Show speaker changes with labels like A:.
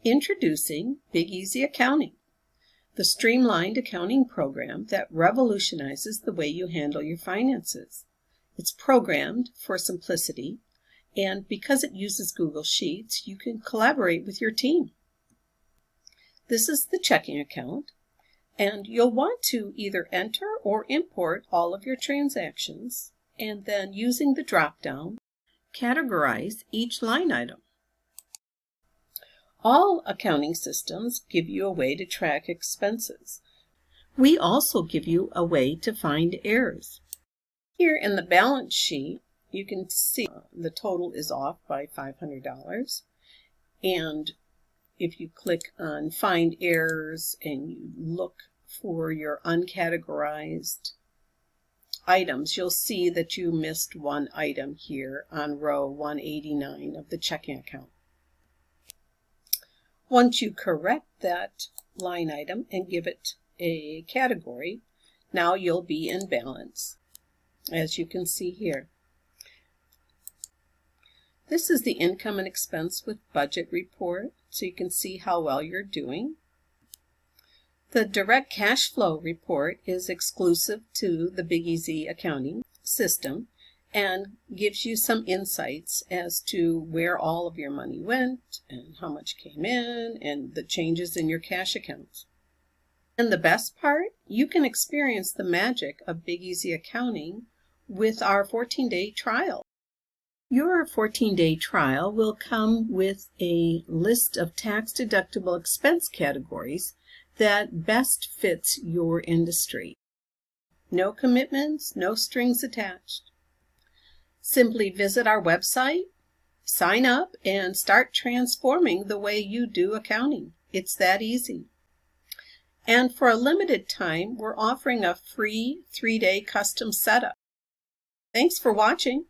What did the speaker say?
A: Introducing Big Easy Accounting, the streamlined accounting program that revolutionizes the way you handle your finances. It's programmed for simplicity, and because it uses Google Sheets, you can collaborate with your team. This is the checking account, and you'll want to either enter or import all of your transactions, and then using the drop-down, categorize each line item. All accounting systems give you a way to track expenses. We also give you a way to find errors. Here in the balance sheet, you can see the total is off by $500. And if you click on Find Errors and you look for your uncategorized items, you'll see that you missed one item here on row 189 of the checking account. Once you correct that line item and give it a category, now you'll be in balance, as you can see here. This is the income and expense with budget report, so you can see how well you're doing. The direct cash flow report is exclusive to the Big Easy accounting system and gives you some insights as to where all of your money went and how much came in and the changes in your cash accounts. And the best part, you can experience the magic of Big Easy accounting with our 14-day trial. Your 14-day trial will come with a list of tax-deductible expense categories that best fits your industry. No commitments, no strings attached. Simply visit our website, sign up, and start transforming the way you do accounting. It's that easy. And for a limited time, we're offering a free 3-day custom setup. Thanks for watching.